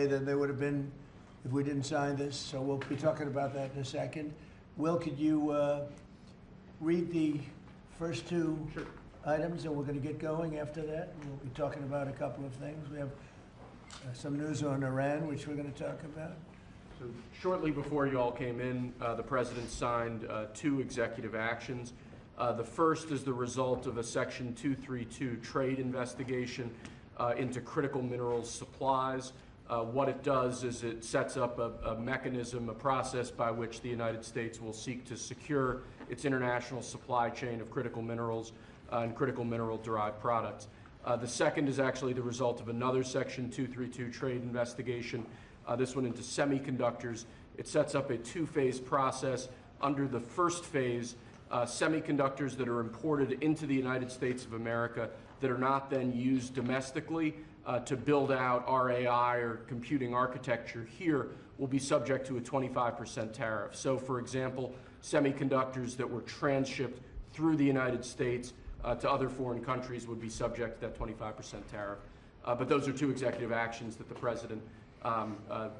than there would have been if we didn't sign this, so we'll be talking about that in a second. Will, could you read the first two items, and we're going to get going after that? We'll be talking about a couple of things. We have some news on Iran, which we're going to talk about. So shortly before you all came in, the President signed two executive actions. The first is the result of a Section 232 trade investigation into critical minerals supplies. What it does is it sets up a mechanism, a process by which the United States will seek to secure its international supply chain of critical minerals and critical mineral-derived products. The second is actually the result of another Section 232 trade investigation, this one into semiconductors. It sets up a two-phase process. Under the first phase, semiconductors that are imported into the United States of America that are not then used domestically to build out our AI or computing architecture here will be subject to a 25% tariff. So, for example, semiconductors that were transshipped through the United States to other foreign countries would be subject to that 25% tariff. But those are two executive actions that the President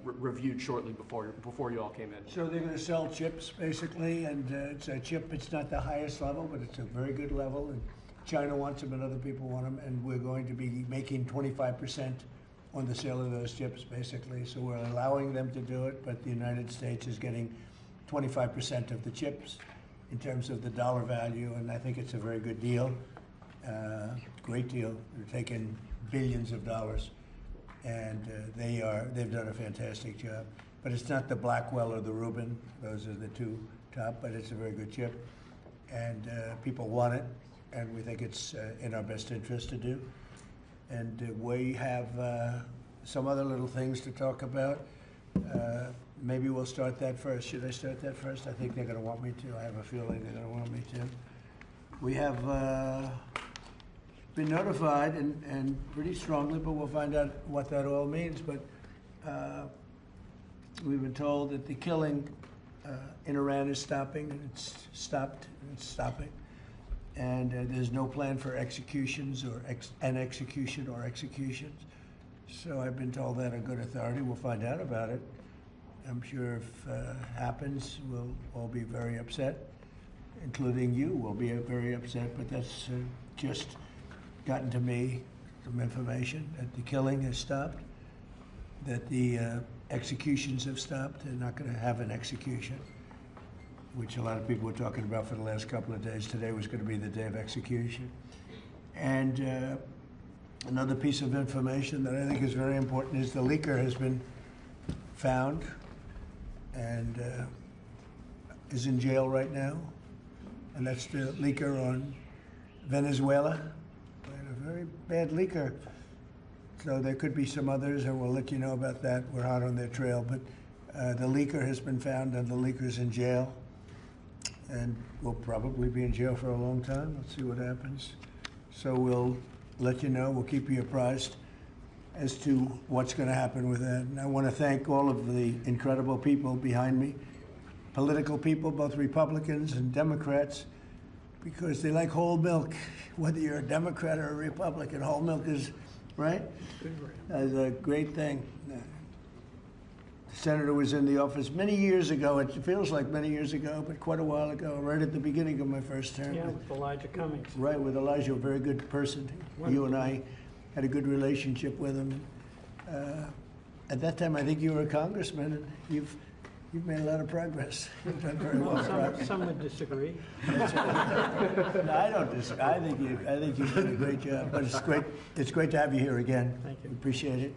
reviewed shortly before you all came in. So they're going to sell chips, basically, and it's a chip. It's not the highest level, but it's a very good level. And China wants them, and other people want them, and we're going to be making 25% on the sale of those chips, basically. So we're allowing them to do it, but the United States is getting 25% of the chips in terms of the dollar value, and I think it's a very good deal, great deal. They're taking billions of dollars, and they've done a fantastic job. But it's not the Blackwell or the Rubin; those are the two top. But it's a very good chip, and people want it. And we think it's in our best interest to do. And we have some other little things to talk about. Maybe we'll start that first. Should I start that first? I think they're going to want me to. I have a feeling they're going to want me to. We have been notified, and pretty strongly, but we'll find out what that all means. But we've been told that the killing in Iran is stopping, and it's stopped, and it's stopping. And there's no plan for executions or executions. So I've been told that on good authority. We'll find out about it. I'm sure if it happens, we'll all be very upset, including you will be very upset, but that's just gotten to me, some information that the killing has stopped, that the executions have stopped. They're not going to have an execution, which a lot of people were talking about for the last couple of days. Today was going to be the day of execution. And another piece of information that I think is very important is the leaker has been found and is in jail right now. And that's the leaker on Venezuela. A very bad leaker. So there could be some others, and we'll let you know about that. We're hot on their trail. But the leaker has been found, and the leaker's in jail. And will probably be in jail for a long time. Let's see what happens. So we'll let you know. We'll keep you apprised as to what's going to happen with that. And I want to thank all of the incredible people behind me, political people, both Republicans and Democrats, because they like whole milk. Whether you're a Democrat or a Republican, whole milk is, right? That's a great thing. The senator was in the office many years ago. It feels like many years ago, but quite a while ago, right at the beginning of my first term. Yeah, with Elijah Cummings. Right, with Elijah, a very good person. Wonderful. You and I had a good relationship with him. At that time, I think you were a congressman, and you've made a lot of progress. You've done very well. Some would disagree. No, I don't disagree. I think you've done a great job. But it's great. It's great to have you here again. Thank you. We appreciate it.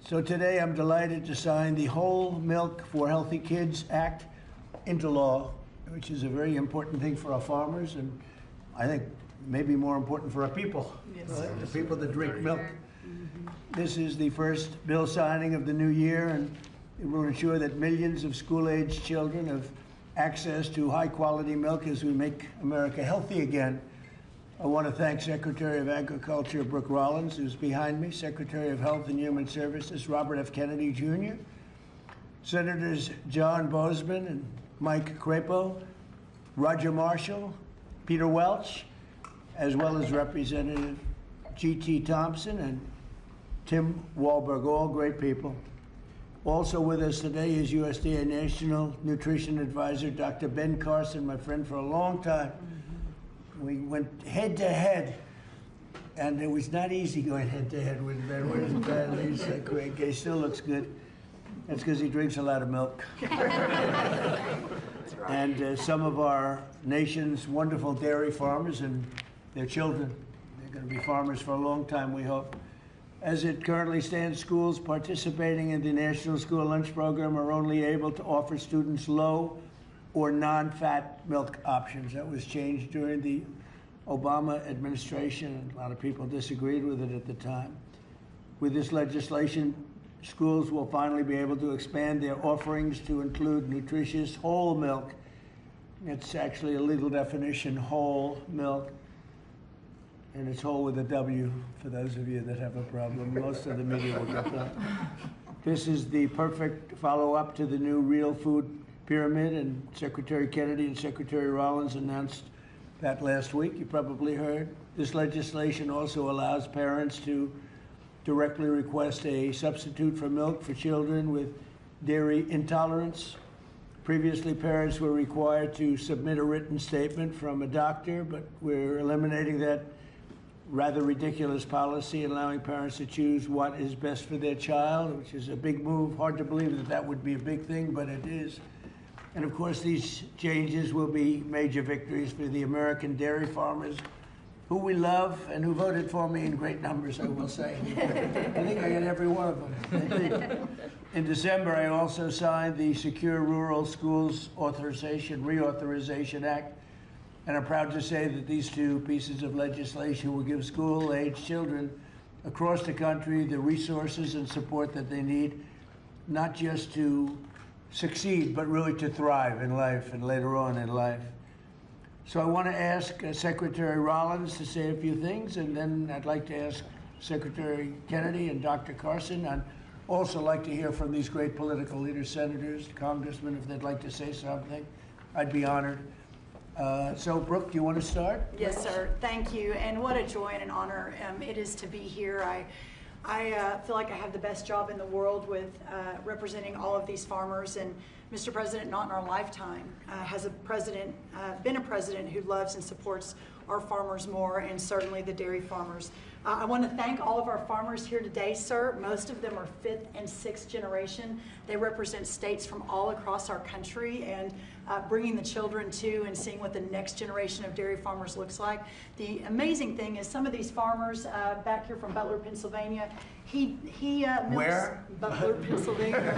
So today, I'm delighted to sign the Whole Milk for Healthy Kids Act into law, which is a very important thing for our farmers, and I think maybe more important for our people. Yes. Right? The people that drink milk. This is the first bill signing of the new year, and it will ensure that millions of school-aged children have access to high-quality milk as we make America healthy again. I want to thank Secretary of Agriculture Brooke Rollins, who's behind me, Secretary of Health and Human Services Robert F. Kennedy Jr., Senators John Boozman and Mike Crapo, Roger Marshall, Peter Welch, as well as Representative G.T. Thompson and Tim Wahlberg, all great people. Also with us today is USDA National Nutrition Advisor, Dr. Ben Carson, my friend for a long time. We went head to head, and it was not easy going head to head with Ben. With his bad leads like Craig. He still looks good. That's because he drinks a lot of milk. And some of our nation's wonderful dairy farmers and their children. They're going to be farmers for a long time, we hope. As it currently stands, schools participating in the National School Lunch Program are only able to offer students low or non-fat milk options. That was changed during the Obama administration, and a lot of people disagreed with it at the time. With this legislation, schools will finally be able to expand their offerings to include nutritious whole milk. It's actually a legal definition, whole milk. And it's whole with a W for those of you that have a problem. Most of the media will get that. This is the perfect follow-up to the new Real Food Pyramid, and Secretary Kennedy and Secretary Rollins announced that last week. You probably heard. This legislation also allows parents to directly request a substitute for milk for children with dairy intolerance. Previously, parents were required to submit a written statement from a doctor, but we're eliminating that rather ridiculous policy, allowing parents to choose what is best for their child, which is a big move. Hard to believe that that would be a big thing, but it is. And of course, these changes will be major victories for the American dairy farmers, who we love and who voted for me in great numbers, I will say. I think I got every one of them. In December, I also signed the Secure Rural Schools Reauthorization Act. And I'm proud to say that these two pieces of legislation will give school-age children across the country the resources and support that they need, not just to succeed, but really to thrive in life and later on in life. So I want to ask Secretary Rollins to say a few things, and then I'd like to ask Secretary Kennedy and Dr. Carson. I'd also like to hear from these great political leaders, senators, congressmen, if they'd like to say something. I'd be honored. So, Brooke, do you want to start? Yes, sir. Thank you. And what a joy and an honor it is to be here. I feel like I have the best job in the world with representing all of these farmers. And Mr. President, not in our lifetime, has been a president who loves and supports our farmers more, and certainly the dairy farmers. I want to thank all of our farmers here today, sir. Most of them are 5th and 6th generation. They represent states from all across our country, and bringing the children to and seeing what the next generation of dairy farmers looks like. The amazing thing is some of these farmers back here from Butler, Pennsylvania, he milks. Where? Butler, Pennsylvania.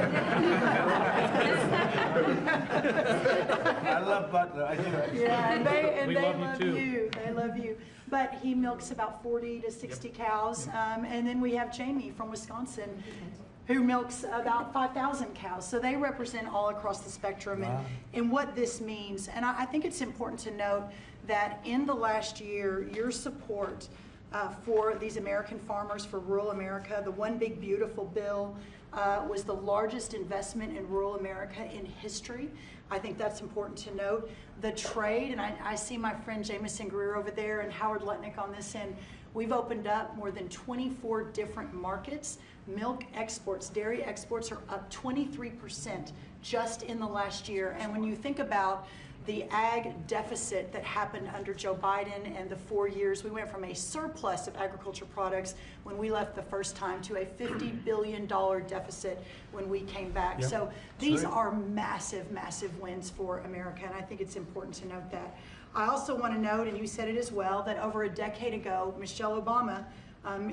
I love Butler. I do. Yeah, and they We love you love too. you. They love you. But he milks about 40 to 60 cows. And then we have Jamie from Wisconsin, who milks about 5,000 cows. So they represent all across the spectrum. Wow. And what this means. And I think it's important to note that in the last year, your support for these American farmers, for rural America, the One Big Beautiful bill was the largest investment in rural America in history. I think that's important to note. The trade, and I see my friend Jameson Greer over there and Howard Lutnick on this end. We've opened up more than 24 different markets. Milk exports, dairy exports are up 23% just in the last year. And when you think about the ag deficit that happened under Joe Biden and the 4 years, we went from a surplus of agriculture products when we left the first time to a $50 billion deficit when we came back. Yep. So these are massive, massive wins for America, and I think it's important to note that. I also want to note, and you said it as well, that over a decade ago, Michelle Obama,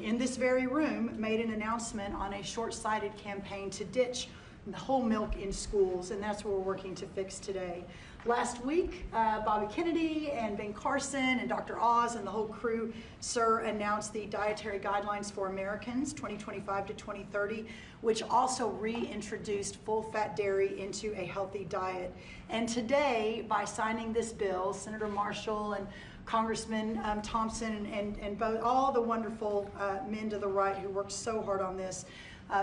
in this very room, made an announcement on a short-sighted campaign to ditch the whole milk in schools, and that's what we're working to fix today. Last week, Bobby Kennedy and Ben Carson and Dr. Oz and the whole crew, sir, announced the Dietary Guidelines for Americans 2025 to 2030, which also reintroduced full-fat dairy into a healthy diet. And today, by signing this bill, Senator Marshall and Congressman Thompson and both, all the wonderful men to the right who worked so hard on this,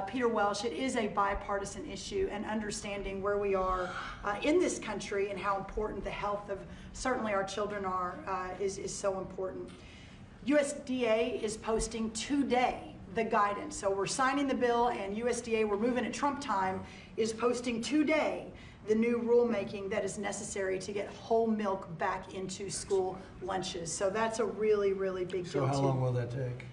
Peter Welsh, it is a bipartisan issue, and understanding where we are in this country and how important the health of certainly our children are is so important. USDA is posting today the guidance. So we're signing the bill, and USDA, we're moving at Trump time, is posting today the new rulemaking that is necessary to get whole milk back into school lunches. So that's a really, really big deal So how too. long will that take?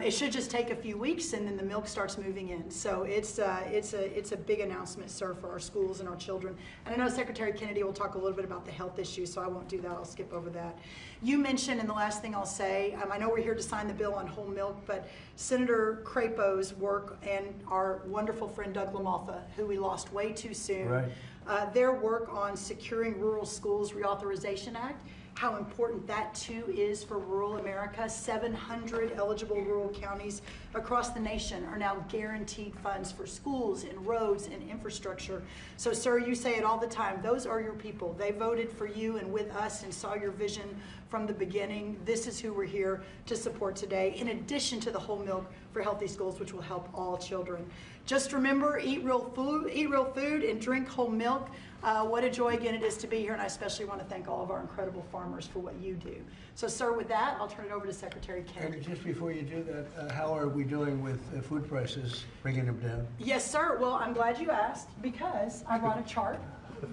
It should just take a few weeks, and then the milk starts moving in. So it's a big announcement, sir, for our schools and our children. And I know Secretary Kennedy will talk a little bit about the health issues, so I won't do that. I'll skip over that. You mentioned, and the last thing I'll say, I know we're here to sign the bill on whole milk, but Senator Crapo's work and our wonderful friend Doug LaMalfa, who we lost way too soon, Right. their work on securing Rural Schools Reauthorization Act, how important that too is for rural America. 700 eligible rural counties across the nation are now guaranteed funds for schools and roads and infrastructure. So sir, you say it all the time, those are your people. They voted for you and with us and saw your vision from the beginning. This is who we're here to support today, in addition to the whole milk for healthy schools, which will help all children. Just remember, eat real food and drink whole milk. What a joy again it is to be here, and I especially want to thank all of our incredible farmers for what you do. So sir, with that, I'll turn it over to Secretary Kennedy. And just before you do that, how are we doing with food prices, bringing them down? Yes, sir. Well, I'm glad you asked, because I brought a chart,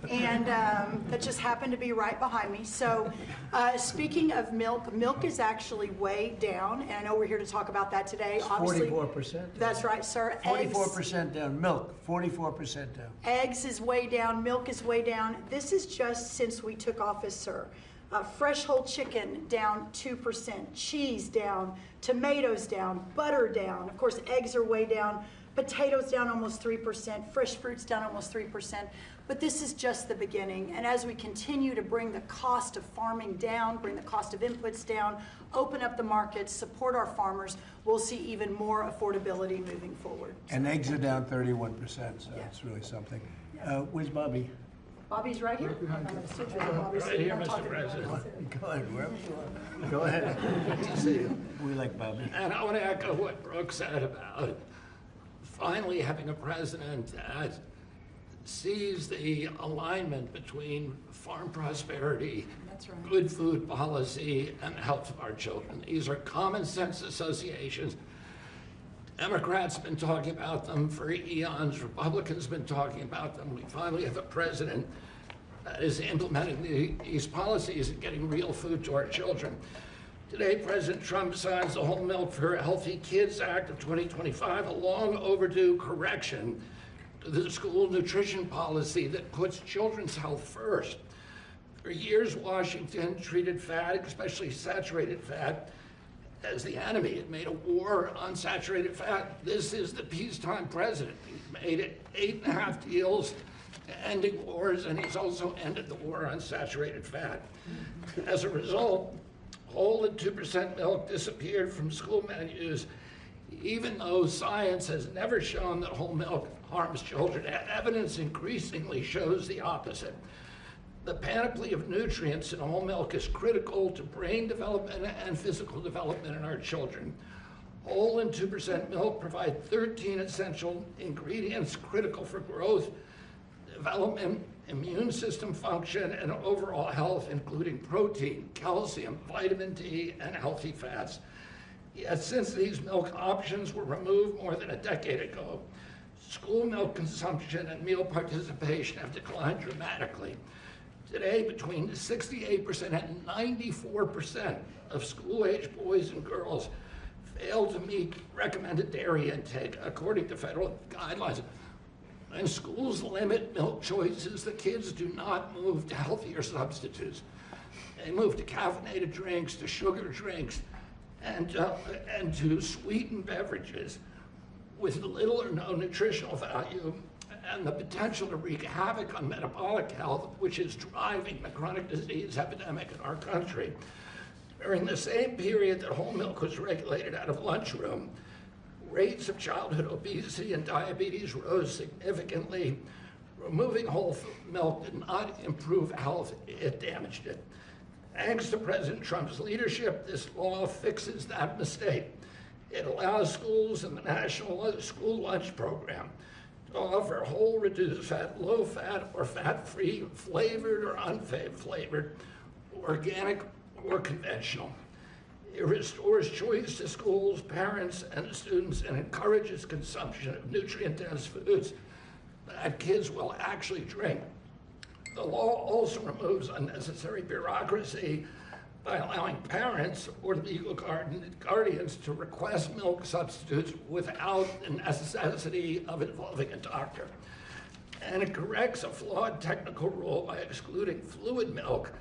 and that just happened to be right behind me. So speaking of milk, milk is actually way down, and I know we're here to talk about that today. It's Obviously, 44%. that's right, sir. 44% down. Milk, 44% down. Eggs is way down, milk is way down. This is just since we took office, sir. Fresh whole chicken down 2%, cheese down, tomatoes down, butter down. Of course, eggs are way down, potatoes down almost 3%, fresh fruits down almost 3%. But this is just the beginning. And as we continue to bring the cost of farming down, bring the cost of inputs down, open up the markets, support our farmers, we'll see even more affordability moving forward. And eggs are down 31%, so Yeah. it's really something. Where's Bobby? Bobby's right here. I'm going to sit you there, Bobby. Right here, Mr. President. Go ahead, wherever you are. Go ahead. Good to see you. We like Bobby. And I want to echo what Brooke said about finally having a president that sees the alignment between farm prosperity, That's right. good food policy, and the health of our children. These are common sense associations. Democrats have been talking about them for eons. Republicans have been talking about them. We finally have a president that is implementing these policies and getting real food to our children. Today, President Trump signs the Whole Milk for Healthy Kids Act of 2025, a long overdue correction to the school nutrition policy that puts children's health first. For years, Washington treated fat, especially saturated fat, as the enemy. It made a war on saturated fat. This is the peacetime president. He's made it 8.5 deals ending wars, and he's also ended the war on saturated fat. As a result, whole and 2% milk disappeared from school menus, even though science has never shown that whole milk harms children. Evidence increasingly shows the opposite. The panoply of nutrients in whole milk is critical to brain development and physical development in our children. Whole and 2% milk provide 13 essential ingredients critical for growth, development, immune system function, and overall health, including protein, calcium, vitamin D, and healthy fats. Yet since these milk options were removed more than a decade ago, school milk consumption and meal participation have declined dramatically. Today, between 68% and 94% of school-age boys and girls fail to meet recommended dairy intake, according to federal guidelines. When schools limit milk choices, the kids do not move to healthier substitutes. They move to caffeinated drinks, to sugar drinks, and to sweetened beverages with little or no nutritional value and the potential to wreak havoc on metabolic health, which is driving the chronic disease epidemic in our country. During the same period that whole milk was regulated out of lunchroom, rates of childhood obesity and diabetes rose significantly. Removing whole milk did not improve health, it damaged it. Thanks to President Trump's leadership, this law fixes that mistake. It allows schools in the National School Lunch Program to offer whole, reduced fat, low fat, or fat-free, flavored or unflavored, organic or conventional. It restores choice to schools, parents, and students, and encourages consumption of nutrient-dense foods that kids will actually drink. The law also removes unnecessary bureaucracy by allowing parents or legal guardians to request milk substitutes without the necessity of involving a doctor. And it corrects a flawed technical rule by excluding fluid milk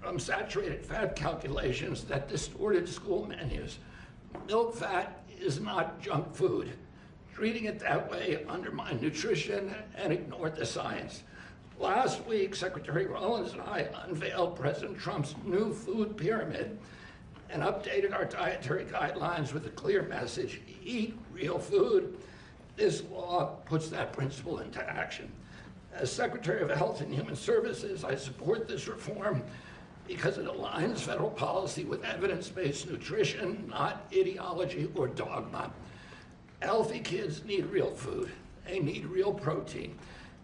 from saturated fat calculations that distorted school menus. Milk fat is not junk food. Treating it that way undermined nutrition and ignored the science. Last week, Secretary Rollins and I unveiled President Trump's new food pyramid and updated our dietary guidelines with a clear message: eat real food. This law puts that principle into action. As Secretary of Health and Human Services, I support this reform because it aligns federal policy with evidence-based nutrition, not ideology or dogma. Healthy kids need real food. They need real protein.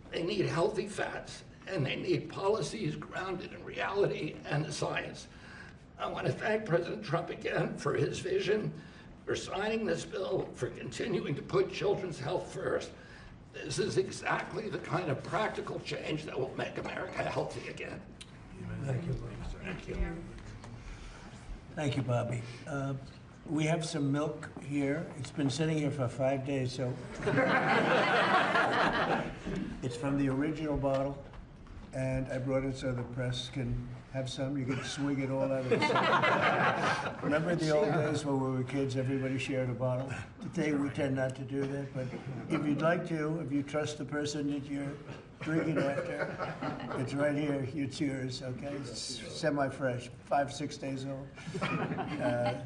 They need healthy fats, and they need policies grounded in reality and the science. I want to thank President Trump again for his vision, for signing this bill, for continuing to put children's health first. This is exactly the kind of practical change that will make America healthy again. Thank you. Thank you. Thank you, Bobby. We have some milk here. It's been sitting here for 5 days, so. It's from the original bottle, and I brought it so the press can have some. You can swig it all out of it. Remember the old days when we were kids, everybody shared a bottle? Today we tend not to do that, but if you'd like to, if you trust the person that you're drinking after, it's right here, it's yours, okay? It's semi-fresh, 5, 6 days old.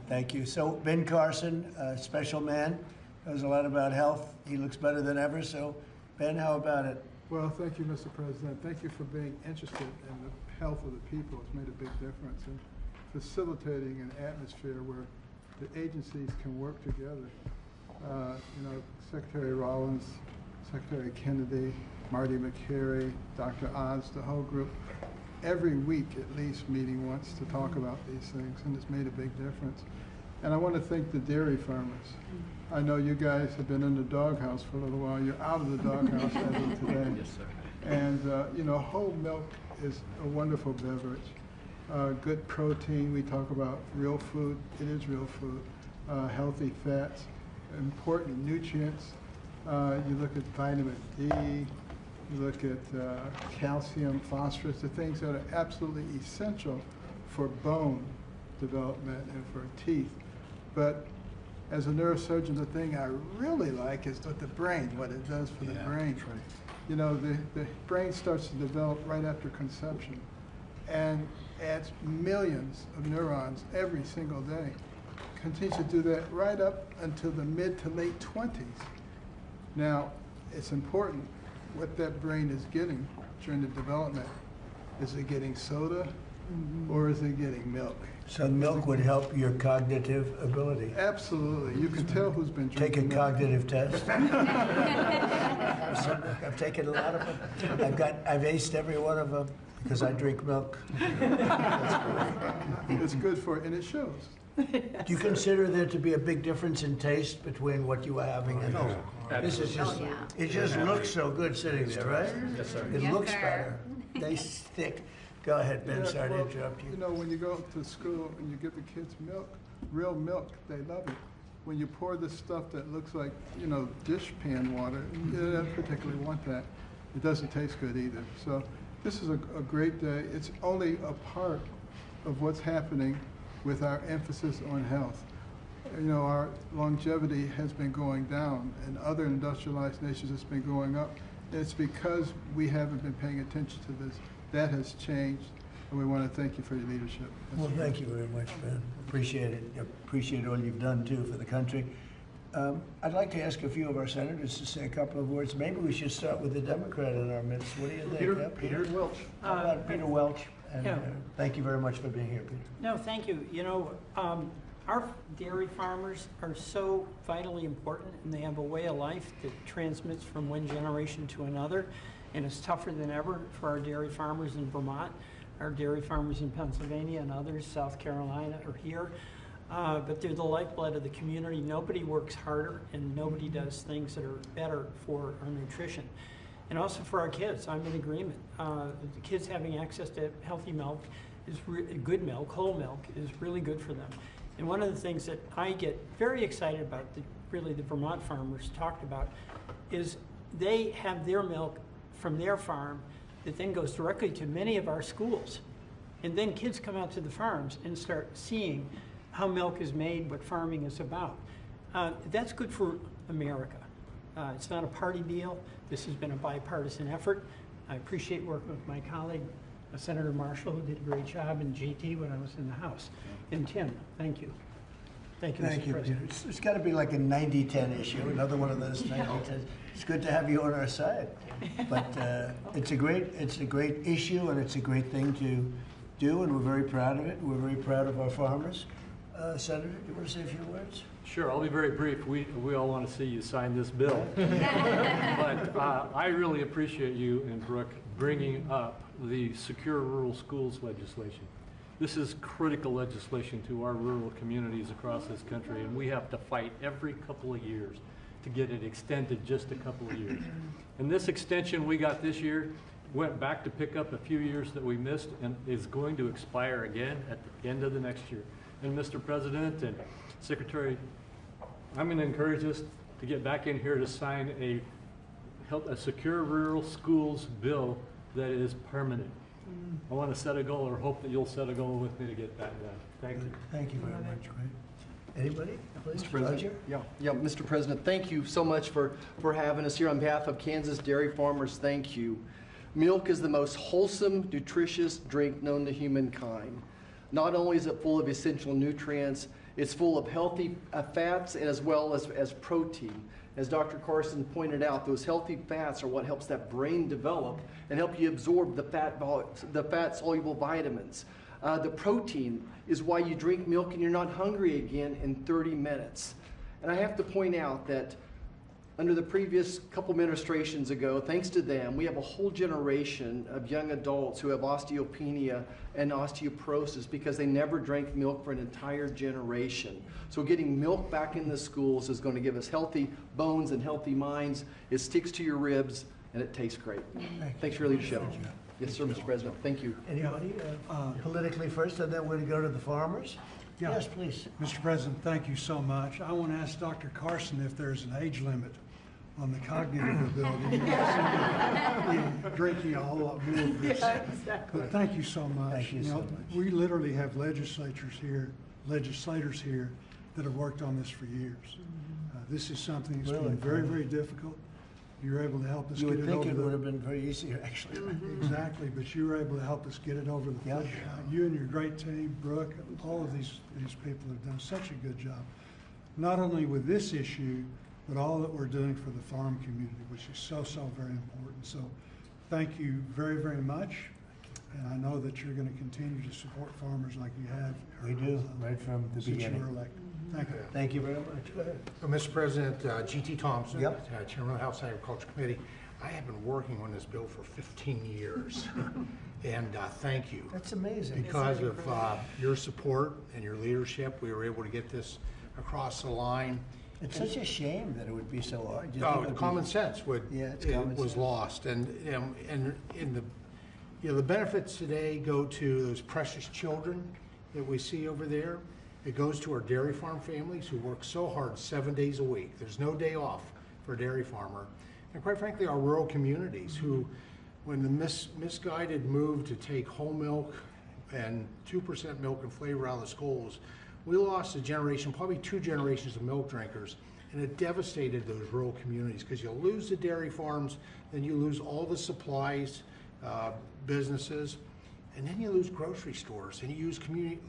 Thank you. So Ben Carson, special man, knows a lot about health. He looks better than ever, so Ben, how about it? Well, thank you, Mr. President. Thank you for being interested in the health of the people. It's made a big difference in facilitating an atmosphere where the agencies can work together. Secretary Rollins, Secretary Kennedy, Marty McCary, Dr. Oz, the whole group, every week at least meeting once to talk about these things, and it's made a big difference. And I want to thank the dairy farmers. I know you guys have been in the doghouse for a little while. You're out of the doghouse as of today. Yes, sir. And whole milk is a wonderful beverage. Good protein. We talk about real food. It is real food. Healthy fats, important nutrients. You look at vitamin D. You look at calcium, phosphorus, the things that are absolutely essential for bone development and for teeth. But as a neurosurgeon, the thing I really like is with the brain, what it does for the brain. Right. You know, the brain starts to develop right after conception and adds millions of neurons every single day. Continues to do that right up until the mid to late 20s. Now, it's important what that brain is getting during the development. Is it getting soda or is it getting milk? So milk would help your cognitive ability. Absolutely. You can tell who's been Take a drinking milk. cognitive test. I've taken a lot of them. I've aced every one of them because I drink milk. It's good for it, and it shows. Do you consider there to be a big difference in taste between what you are having and this is just, it just looks so good sitting there, right? Yes, sir. It Yes, looks sir. better. They stick. Go ahead, Ben, Yeah, sorry to well, interrupt you. You know, when you go to school and you give the kids milk, real milk, they love it. When you pour this stuff that looks like, dish pan water, they don't particularly want that. It doesn't taste good either. So this is a great day. It's only a part of what's happening with our emphasis on health. Our longevity has been going down, and other industrialized nations it's been going up. And it's because we haven't been paying attention to this. That has changed, and we want to thank you for your leadership. Well, thank you very much, Ben. Appreciate it. Appreciate all you've done, too, for the country. I'd like to ask a few of our senators to say a couple of words. Maybe we should start with the Democrat in our midst. What do you think? Yeah, Peter Welch. How about Peter Welch? And Yeah. thank you very much for being here, Peter. No, thank you. Our dairy farmers are so vitally important, and they have a way of life that transmits from one generation to another, and it's tougher than ever for our dairy farmers in Vermont, our dairy farmers in Pennsylvania and others, South Carolina, are here. but they're the lifeblood of the community. Nobody works harder and nobody does things that are better for our nutrition. And also for our kids, I'm in agreement. The kids having access to healthy milk is good milk, whole milk, is really good for them. And one of the things that I get very excited about, really the Vermont farmers talked about, is they have their milk from their farm that then goes directly to many of our schools. And then kids come out to the farms and start seeing how milk is made, what farming is about. That's good for America. It's not a party deal. This has been a bipartisan effort. I appreciate working with my colleague, Senator Marshall, who did a great job, and JT when I was in the House. And Tim, thank you. Thank you, Mr. President. Peter. It's got to be like a 90-10 issue, another one of those 90-10. It's good to have you on our side. But it's a great issue, and it's a great thing to do, and we're very proud of it. We're very proud of our farmers. Senator, do you want to say a few words? Sure, I'll be very brief. We all want to see you sign this bill. But I really appreciate you and Brooke bringing up the Secure Rural Schools legislation. This is critical legislation to our rural communities across this country, and we have to fight every couple of years to get it extended just a couple of years. And this extension we got this year went back to pick up a few years that we missed and is going to expire again at the end of the next year. And Mr. President and Secretary, I'm going to encourage us to get back in here to sign a Secure Rural Schools bill that is permanent. I want to set a goal, or hope that you'll set a goal with me to get that done. Thank you. Thank you very much. Great. Anybody? Please, Mr. President. Roger? Yeah, Mr. President, thank you so much for having us here. On behalf of Kansas dairy farmers, thank you. Milk is the most wholesome, nutritious drink known to humankind. Not only is it full of essential nutrients, it's full of healthy fats as well as protein. As Dr. Carson pointed out, those healthy fats are what helps that brain develop and help you absorb the fat-soluble vitamins. The protein is why you drink milk and you're not hungry again in 30 minutes. And I have to point out that under the previous couple administrations ago, thanks to them, we have a whole generation of young adults who have osteopenia and osteoporosis because they never drank milk for an entire generation. So getting milk back in the schools is going to give us healthy bones and healthy minds. It sticks to your ribs and it tastes great. Thanks for your leadership. Yes, sir, Mr. President. Thank you. Anybody? Politically first, and then we're going to go to the farmers. Yeah. Yes, please. Mr. President, thank you so much. I want to ask Dr. Carson if there's an age limit on the cognitive ability. You're drinking a whole lot more of this. Yeah, exactly. But thank you so much. Thank you so much. We literally have legislators here that have worked on this for years. This is something that's Really? been very, very difficult. You're able to help us You get would it think over it would have the... been very easy, actually. Exactly, but you were able to help us get it over the Yeah. finish line. You and your great team, Brooke, all of these people have done such a good job. Not only with this issue, but all that we're doing for the farm community, which is so, so very important. So thank you very, very much. And I know that you're going to continue to support farmers like you have. We do, right from the Since you beginning. were elected. Thank you. Thank you very much. Go ahead. Mr. President, G.T. Thompson, Yep. Chairman of the House Agriculture Committee. I have been working on this bill for 15 years, and thank you. That's amazing. Because of your support and your leadership, we were able to get this across the line. It's such a shame that it would be so hard. You think it Oh, would be- common sense was sense. lost, and in the benefits today go to those precious children that we see over there. It goes to our dairy farm families who work so hard 7 days a week. There's no day off for a dairy farmer. And quite frankly, our rural communities who, when the misguided move to take whole milk and 2% milk and flavor out of the schools, we lost a generation, probably 2 generations of milk drinkers, and it devastated those rural communities because you lose the dairy farms, then you lose all the supplies, businesses, and then you lose grocery stores, and you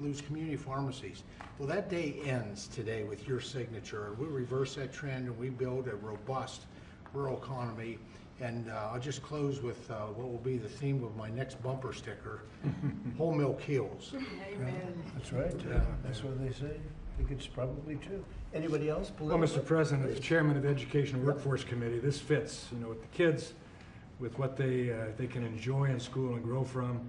lose community pharmacies. Well, that day ends today with your signature, and we reverse that trend and we build a robust rural economy. And I'll just close with what will be the theme of my next bumper sticker, whole milk heals. Amen. That's right. That's what they say. I think it's probably true. Anybody else? Well, Politically? Mr. President, as Chairman of the Education and Workforce Committee, this fits, with the kids, with what they can enjoy in school and grow from.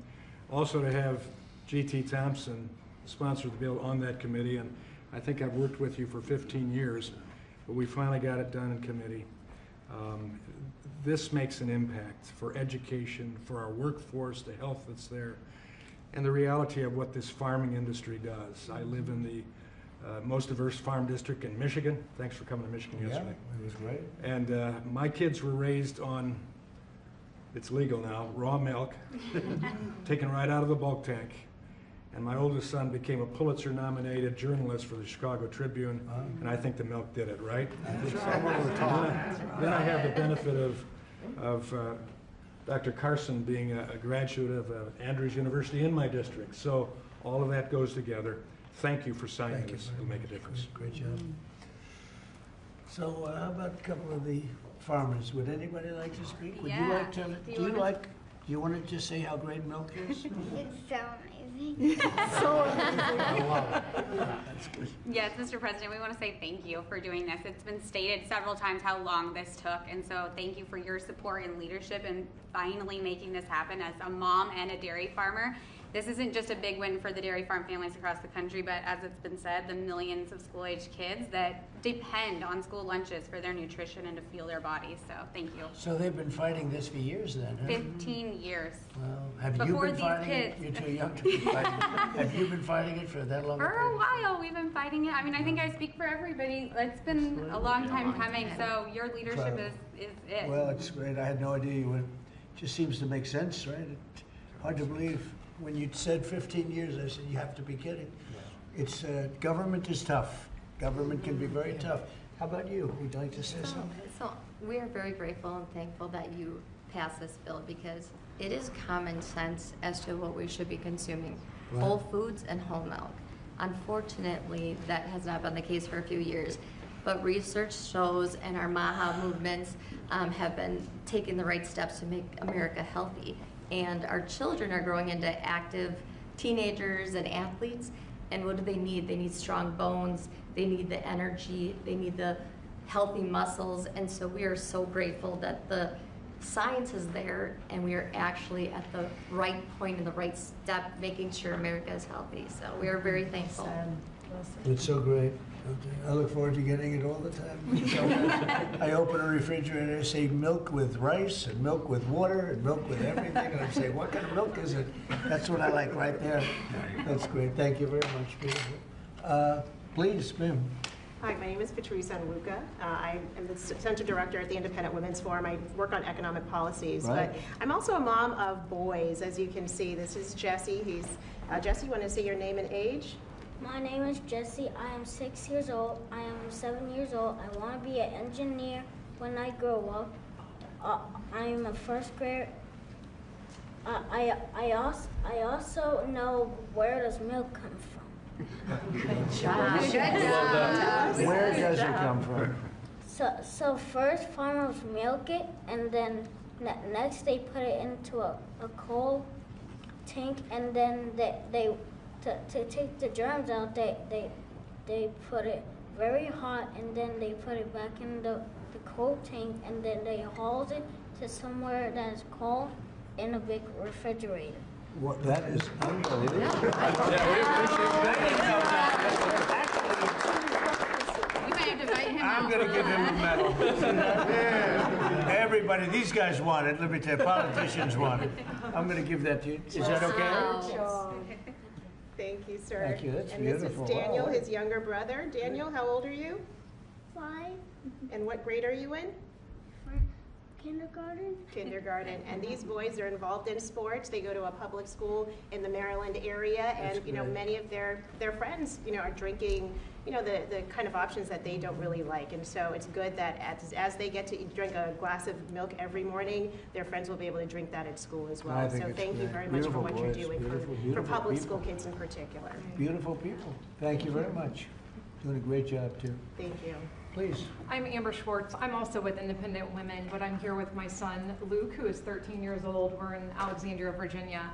Also to have G.T. Thompson sponsor the bill on that committee, and I think I've worked with you for 15 years, but we finally got it done in committee. This makes an impact for education, for our workforce, the health that's there, and the reality of what this farming industry does. I live in the most diverse farm district in Michigan. Thanks for coming to Michigan yesterday. Yeah, it was great. And my kids were raised on, it's legal now, raw milk, taken right out of the bulk tank. And my oldest son became a Pulitzer-nominated journalist for the Chicago Tribune, and I think the milk did it, right? Then I have the benefit of Dr. Carson being a graduate of Andrews University in my district. So all of that goes together. Thank you for signing this. It'll make a difference. Great job. So how about a couple of the farmers? Would anybody like to speak? Would you like to? Do you want to just say how great milk is? It's so amazing. Yes, Mr. President, we want to say thank you for doing this. It's been stated several times how long this took, and so thank you for your support and leadership in finally making this happen. As a mom and a dairy farmer, this isn't just a big win for the dairy farm families across the country, but as it's been said, the millions of school-age kids that depend on school lunches for their nutrition and to fuel their bodies. So thank you. So they've been fighting this for years then, huh? 15 years. Well, have you Before been these fighting kids. it? You're too young to be fighting it. Have you been fighting it for that long? For a while, we've been fighting it. I mean, I think I speak for everybody. It's been a long time coming, so your leadership is it. Well, it's great. I had no idea you would. It just seems to make sense, right? It's hard to believe. When you said 15 years, I said, you have to be kidding. It's, government is tough. Government can be very tough. How about you? Would you like to say something? So we are very grateful and thankful that you passed this bill because it is common sense as to what we should be consuming. Right. Whole foods and whole milk. Unfortunately, that has not been the case for a few years. But research shows and our MAHA movements have been taking the right steps to make America healthy. And our children are growing into active teenagers and athletes. And what do they need? They need strong bones, they need the energy, they need the healthy muscles. And so we are so grateful that the science is there and we are actually at the right point and the right step making sure America is healthy. So we are very thankful. It's so great. I look forward to getting it all the time. I open a refrigerator, say milk with rice and milk with water and milk with everything, and I say, what kind of milk is it? That's what I like right there. That's great. Thank you very much, Peter. Please, ma'am. Hi, my name is Patrice Anluca. I am the Center Director at the Independent Women's Forum. I work on economic policies, right. But I'm also a mom of boys, as you can see. This is Jesse. Jesse, you want to say your name and age? My name is Jesse. I am 6 years old. I am 7 years old. I want to be an engineer when I grow up. I am a first grader. I also know where does milk come from. Good job. Good job. Where does it come from? So first farmers milk it, and then next they put it into a coal tank, and then they to take the germs out, they put it very hot, and then they put it back in the coal tank, and then they haul it to somewhere that is cold in a big refrigerator. What, that is unbelievable. We might have to invite him I'm out. going to give him a medal. Yeah. Everybody, these guys want it. Let me tell you, politicians want it. I'm going to give that to you. Is that okay? Thank you, sir. Thank you. That's and beautiful. This is Daniel, Wow. his younger brother. Daniel, how old are you? 5. And what grade are you in? Kindergarten. Kindergarten. And these boys are involved in sports. They go to a public school in the Maryland area, and great. many of their friends are drinking the kind of options that they don't really like. And so it's good that as they get to drink a glass of milk every morning, their friends will be able to drink that at school as well. I think So it's thank you great. very much Beautiful for what you're boys. doing Beautiful, for beautiful public people. school kids in particular. Beautiful people. Thank you very much. Doing a great job, too. Thank you. Please. I'm Amber Schwartz. I'm also with Independent Women, but I'm here with my son, Luke, who is 13 years old. We're in Alexandria, Virginia.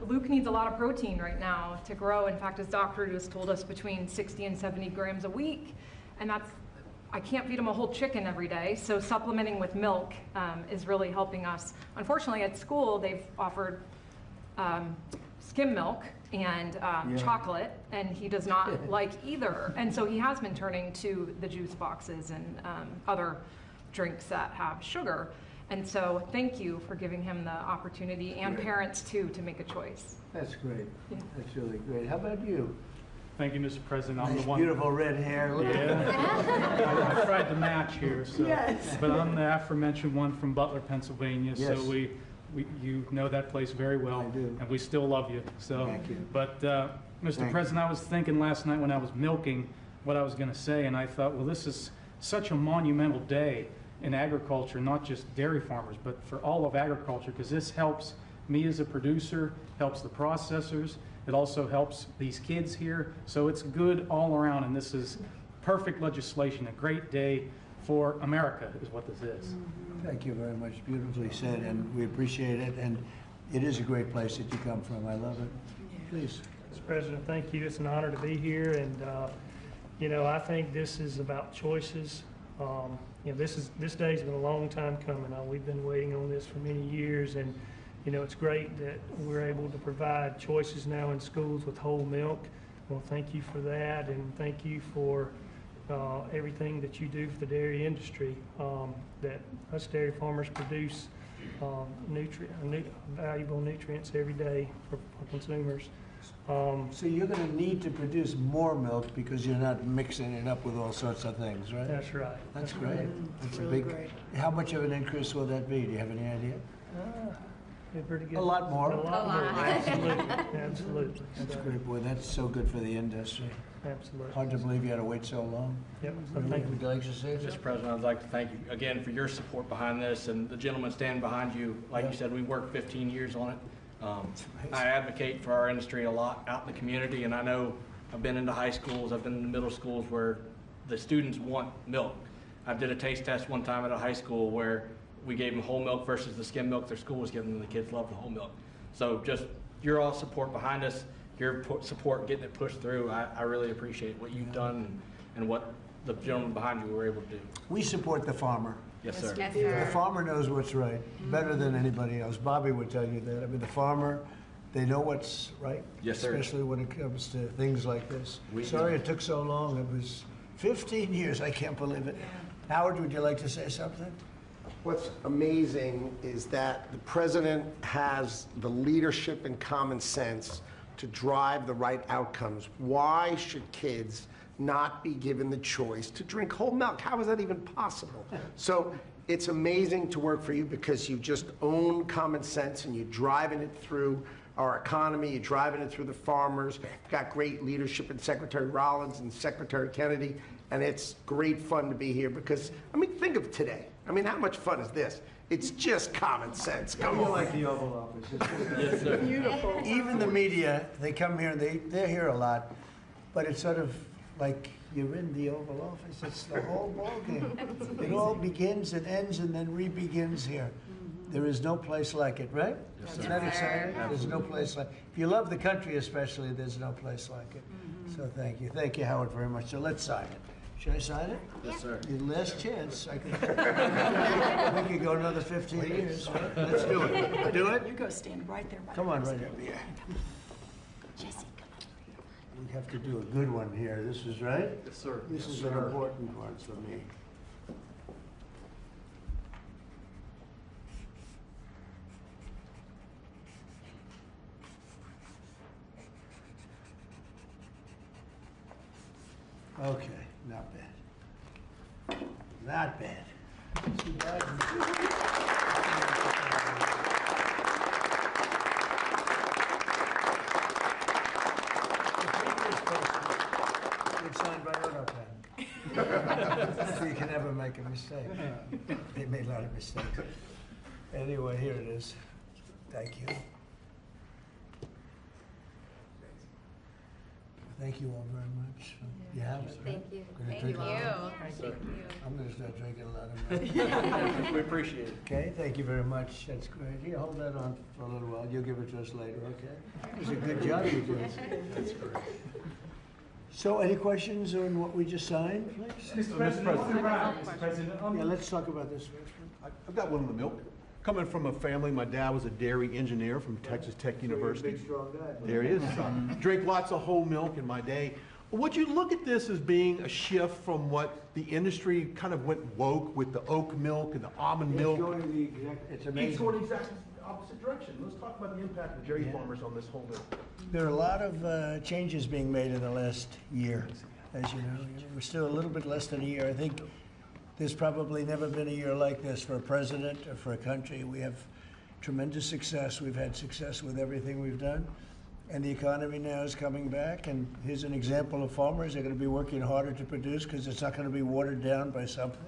Luke needs a lot of protein right now to grow. In fact, his doctor just told us between 60 and 70 grams a week. And I can't feed him a whole chicken every day, so supplementing with milk is really helping us. Unfortunately, at school, they've offered skim milk and chocolate, and he does not like either. And so he has been turning to the juice boxes and other drinks that have sugar. And so thank you for giving him the opportunity, and parents too, to make a choice. That's great. That's really great. How about you? Thank you, Mr. President. I'm Nice, the one. beautiful red hair. Look at Yeah. I tried to match here, so. Yes. But I'm the aforementioned one from Butler, Pennsylvania, Yes. so you know that place very well. I do. And we still love you, so. Thank you. But, Mr. Thank President, I was thinking last night when I was milking what I was gonna say, and I thought, well, this is such a monumental day in agriculture, not just dairy farmers, but for all of agriculture, because this helps me as a producer, helps the processors, it also helps these kids here, so it's good all around, and this is perfect legislation, a great day for America is what this is. Thank you very much. Beautifully said, and we appreciate it, and it is a great place that you come from. I love it. Please. Mr. President, thank you. It's an honor to be here, and you know, I think this is about choices. You know, this day's been a long time coming. We've been waiting on this for many years, and you know, it's great that we're able to provide choices now in schools with whole milk. Well, thank you for that, and thank you for everything that you do for the dairy industry. That us dairy farmers produce valuable nutrients every day for consumers. So you're going to need to produce more milk because you're not mixing it up with all sorts of things, right? That's right. That's great. That's a really big. great. How much of an increase will that be? Do you have any idea? Pretty good. A lot more. A lot more. Absolutely. Absolutely. That's So, great, boy. That's so good for the industry. Absolutely. Hard to believe you had to wait so long. Yep. So thank you. Would you like to say something? Mr. President, I'd like to thank you again for your support behind this, and the gentleman standing behind you. Like you said, we worked 15 years on it. I advocate for our industry a lot out in the community, and I know I've been into high schools, I've been in middle schools where the students want milk. I did a taste test one time at a high school where we gave them whole milk versus the skim milk their school was giving them. The kids loved the whole milk. So just your all support behind us, your support getting it pushed through, I really appreciate what you've done and what the gentleman behind you were able to do. We support the farmer. Yes, sir. Yes, The sir. farmer knows what's right, better than anybody else. Bobby would tell you that. I mean, the farmer, they know what's right. Yes, sir. Especially when it comes to things like this. We Sorry do. it took so long. It was 15 years. I can't believe it. Howard, would you like to say something? What's amazing is that the president has the leadership and common sense to drive the right outcomes. Why should kids not be given the choice to drink whole milk? How is that even possible? So it's amazing to work for you because you just own common sense and you're driving it through our economy, you're driving it through the farmers. You've got great leadership in Secretary Rollins and Secretary Kennedy, and it's great fun to be here because, I mean, think of today. I mean, how much fun is this? It's just common sense. Come on. like the Oval Office. Yes, sir. Beautiful. Even the media, they come here and they're here a lot, but it's sort of like you're in the Oval Office. It's the whole ballgame. It all begins and ends and then re-begins here. There is no place like it, right? Yes, Isn't sir. that exciting? There's no place like, if you love the country especially, there's no place like it. So thank you. Thank you, Howard, very much. So let's sign it. Should I sign it? Yes, sir. Your last chance. We could go another 15 years. Right? Let's do it. Do it? You go stand right there. By Come on, the right here. Yeah. Jesse, come on. We have to do a good one here. This is right? Yes, sir. This is an important one for me. Okay, not bad. Not bad. Too bad. It's signed by auto pen. So you can never make a mistake. They made a lot of mistakes. Anyway, here it is. Thank you. Thank you all very much. You have it? Thank you. Gonna Thank drink you. a lot? Thank you. I'm gonna start drinking a lot of milk. We appreciate it. Okay, thank you very much. That's great. Here, hold that on for a little while. You'll give it to us later, okay? It was a good job you did. That's great. So, any questions on what we just signed, please? Mr. President, Yeah, let's talk about this first. I've got one on the milk. coming from a family, my dad was a dairy engineer from Texas Tech University. Big, strong guy. There he is. Drink lots of whole milk in my day. Would you look at this as being a shift from what the industry kind of went woke with the oat milk and the almond milk? It's amazing. It's going exactly the opposite direction. Let's talk about the impact of dairy farmers on this whole bill. There are a lot of changes being made in the last year, as you know. We're still a little bit less than a year. I think there's probably never been a year like this for a president or for a country. We have tremendous success. We've had success with everything we've done. And the economy now is coming back. And here's an example of farmers. They're going to be working harder to produce because it's not going to be watered down by something.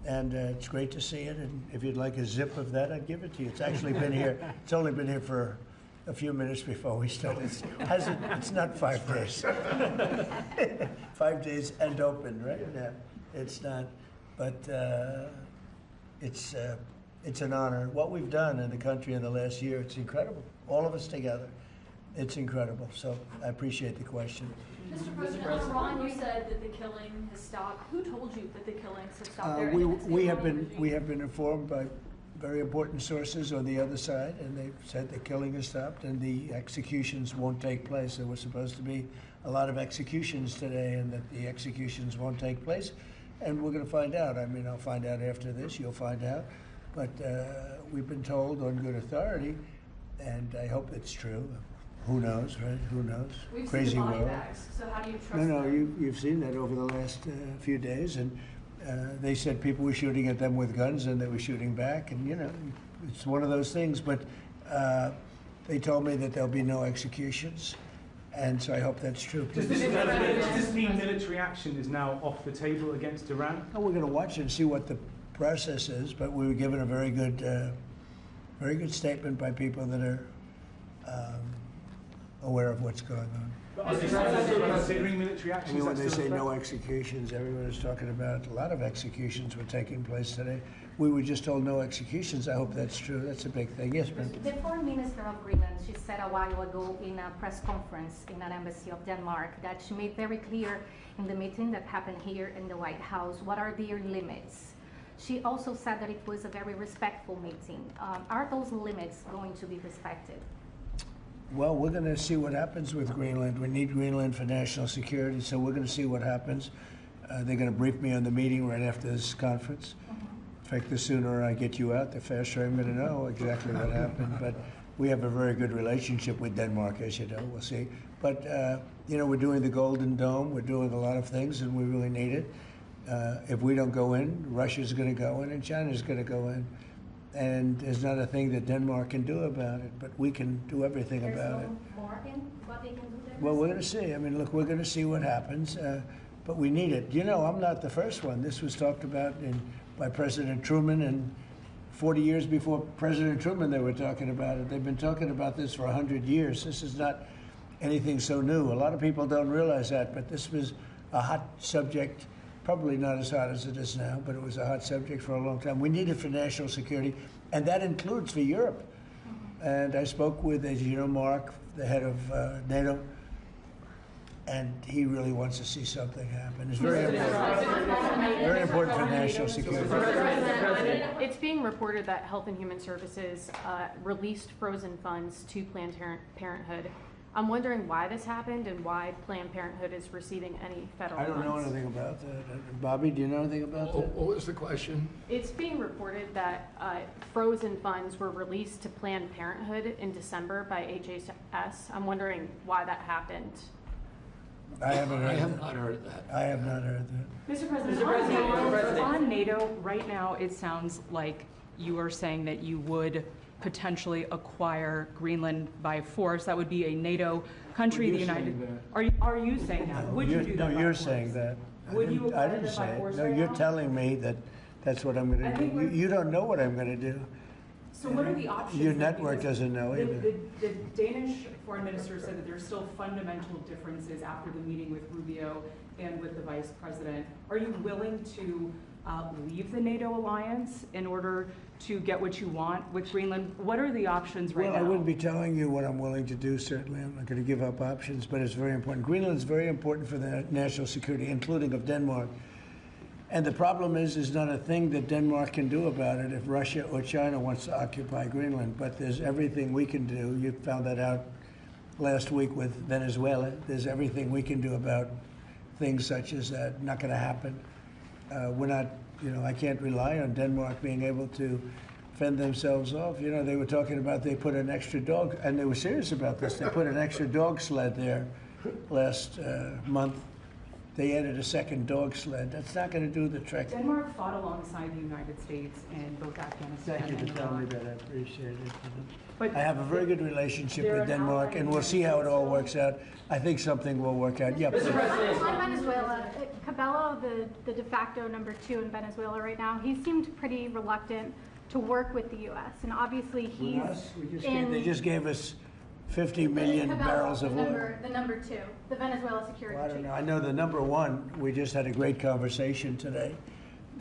And it's great to see it. And if you'd like a zip of that, I'd give it to you. It's actually been here. It's only been here for a few minutes before we started. It's not 5 days. 5 days and open, right? No, it's not. But it's an honor. What we've done in the country in the last year, it's incredible. All of us together. It's incredible. So I appreciate the question. Mr. President, Ron, you said that the killing has stopped. Who told you that the killings have stopped there? We have been informed by very important sources on the other side, and they've said the killing has stopped and the executions won't take place. There was supposed to be a lot of executions today, and that the executions won't take place. And we're going to find out. I mean, I'll find out after this. You'll find out. But we've been told on good authority, and I hope it's true. Who knows, right? Who knows? We've Crazy seen the body world. bags, so how do you trust No, them? you've seen that over the last few days, and they said people were shooting at them with guns, and they were shooting back, and you know, it's one of those things. But they told me that there'll be no executions, and so I hope that's true. Does this mean military action is now off the table against Iran? Well, we're going to watch it and see what the process is, but we were given a very good statement by people that are aware of what's going on. Considering military I action, mean, when they say no executions, everyone is talking about a lot of executions were taking place today. We were just told no executions. I hope that's true. That's a big thing. Yes, ma'am. The Foreign Minister of Greenland, she said a while ago in a press conference in an embassy of Denmark that she made very clear in the meeting that happened here in the White House what are their limits. She also said that it was a very respectful meeting. Are those limits going to be respected? Well, we're going to see what happens with Greenland. We need Greenland for national security, so we're going to see what happens. They're going to brief me on the meeting right after this conference. In fact, the sooner I get you out, the faster I'm going to know exactly what happened. But we have a very good relationship with Denmark, as you know. We'll see. But, you know, we're doing the Golden Dome. We're doing a lot of things, and we really need it. If we don't go in, Russia's going to go in, and China's going to go in. And there's not a thing that Denmark can do about it, but we can do everything about it. More in what they can do there? Well, we're going to see. I mean, look, we're going to see what happens, but we need it. You know, I'm not the first one. This was talked about by President Truman, and 40 years before President Truman, they were talking about it. They've been talking about this for 100 years. This is not anything so new. A lot of people don't realize that, but this was a hot subject. Probably not as hot as it is now, but it was a hot subject for a long time. We need it for national security, and that includes for Europe. And I spoke with, as you know, Mark, the head of NATO, and he really wants to see something happen. It's very important for national security. It's being reported that Health and Human Services released frozen funds to Planned Parenthood. I'm wondering why this happened and why Planned Parenthood is receiving any federal funds. I don't know anything about that. Bobby, do you know anything about that? What was the question? It's being reported that frozen funds were released to Planned Parenthood in December by HHS. I'm wondering why that happened. I have not heard that. I have not heard that. Mr. President, on NATO, right now it sounds like you are saying that you would potentially acquire Greenland by force. That would be a NATO country. The United. Are you saying that? Would you do that? No, you're saying that. I didn't say it. No, you're telling me that that's what I'm going to do. You don't know what I'm going to do. So what are the options? Your network doesn't know either. The Danish foreign minister said that there's still fundamental differences after the meeting with Rubio and with the vice president. Are you willing to leave the NATO alliance in order to get what you want with Greenland? What are the options right now? Well, I wouldn't be telling you what I'm willing to do, certainly. I'm not going to give up options, but it's very important. Greenland is very important for the national security, including of Denmark. And the problem is, there's not a thing that Denmark can do about it if Russia or China wants to occupy Greenland. But there's everything we can do. You found that out last week with Venezuela. There's everything we can do about things such as that. Not going to happen. We're not, I can't rely on Denmark being able to fend themselves off. They were talking about they put an extra dog, and they were serious about this. They put an extra dog sled there last month. They added a second dog sled. That's not going to do the trick. Denmark fought alongside the United States in both Afghanistan Thank you and for telling me Iraq. that. I appreciate it. But I have a very good relationship they're with an Denmark, ally and we'll see how it all works out. I think something will work out. Yeah, please. On Venezuela, Cabello, the de facto number 2 in Venezuela right now, he seemed pretty reluctant to work with the U.S. And obviously he's With us? They just gave us 50 million Cabello, barrels of oil. the number 2, the Venezuela security Well, I don't chief. know. I know the number 1, we just had a great conversation today,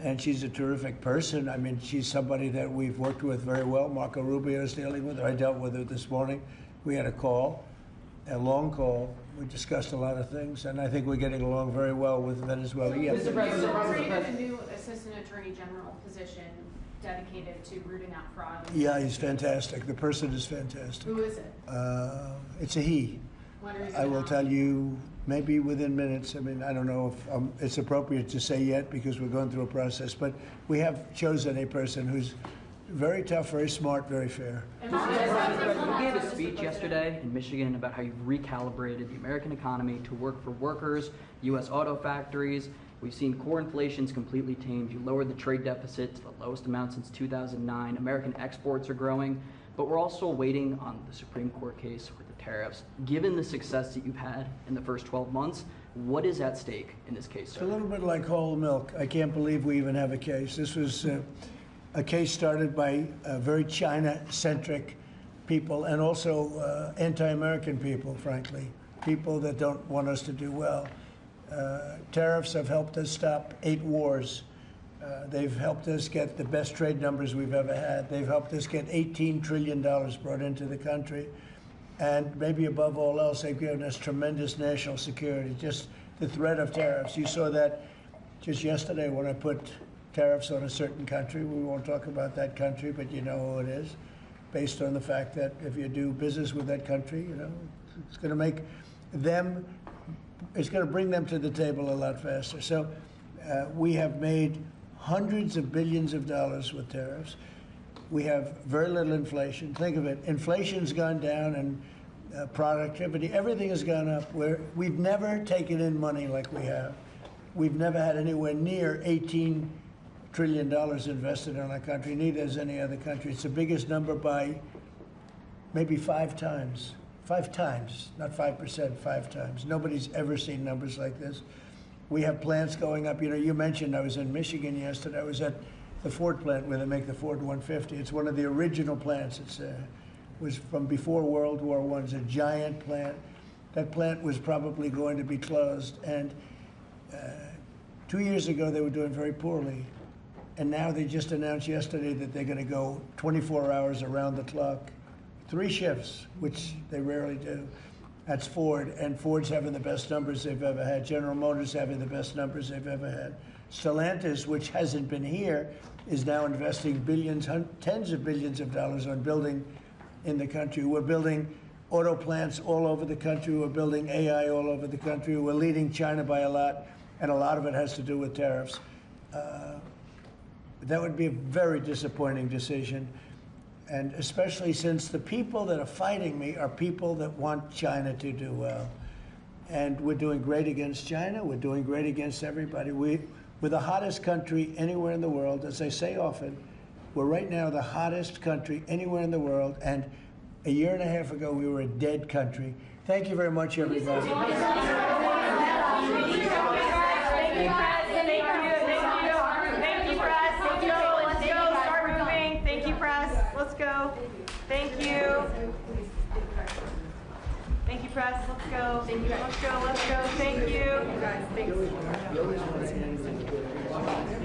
and she's a terrific person. I mean, she's somebody that we've worked with very well. Marco Rubio is dealing with her. I dealt with her this morning. We had a call, a long call. We discussed a lot of things, and I think we're getting along very well with Venezuela. Yeah. Mr. President, a new Assistant Attorney General position dedicated to rooting out fraud. Yeah, he's fantastic. The person is fantastic. Who is it? It's a he. When are you I gonna will announce tell you maybe within minutes. I mean, I don't know if it's appropriate to say yet because we're going through a process, but we have chosen a person who's very tough, very smart, very fair. You gave a speech yesterday in Michigan about how you've recalibrated the American economy to work for workers, U.S. auto factories. We've seen core inflation's completely tamed. You lowered the trade deficit to the lowest amount since 2009. American exports are growing, but we're also waiting on the Supreme Court case with the tariffs. Given the success that you've had in the first 12 months, what is at stake in this case, sir? It's a little bit like whole milk. I can't believe we even have a case. This was a case started by very China-centric people and also anti-American people, frankly, people that don't want us to do well. Tariffs have helped us stop 8 wars. They've helped us get the best trade numbers we've ever had. They've helped us get $18 trillion brought into the country. And maybe above all else, they've given us tremendous national security, just the threat of tariffs. You saw that just yesterday when I put tariffs on a certain country. We won't talk about that country, but you know who it is, based on the fact that if you do business with that country, it's going to make them, it's going to bring them to the table a lot faster. So we have made hundreds of billions of dollars with tariffs. We have very little inflation. Think of it, inflation's gone down and productivity, everything has gone up. We've never taken in money like we have. We've never had anywhere near $18 trillion invested in our country, neither has any other country. It's the biggest number by maybe 5 times. 5 times, not 5%, 5 times. Nobody's ever seen numbers like this. We have plants going up. You mentioned I was in Michigan yesterday. I was at the Ford plant where they make the Ford 150. It's one of the original plants. It was from before World War I. It's a giant plant. That plant was probably going to be closed. And 2 years ago, they were doing very poorly. And now they just announced yesterday that they're going to go 24 hours around the clock, 3 shifts, which they rarely do. That's Ford, and Ford's having the best numbers they've ever had. General Motors having the best numbers they've ever had. Stellantis, which hasn't been here, is now investing billions, tens of billions of dollars on building in the country. We're building auto plants all over the country. We're building AI all over the country. We're leading China by a lot, and a lot of it has to do with tariffs. That would be a very disappointing decision, and especially since the people that are fighting me are people that want China to do well. And we're doing great against China. We're doing great against everybody. We're the hottest country anywhere in the world. As I say often, we're right now the hottest country anywhere in the world, and a year and a half ago, we were a dead country. Thank you very much, everybody. Let's go. Thank you. Thank you, press. Let's go. Thank you. Let's go. Let's go. Thank you. Thanks.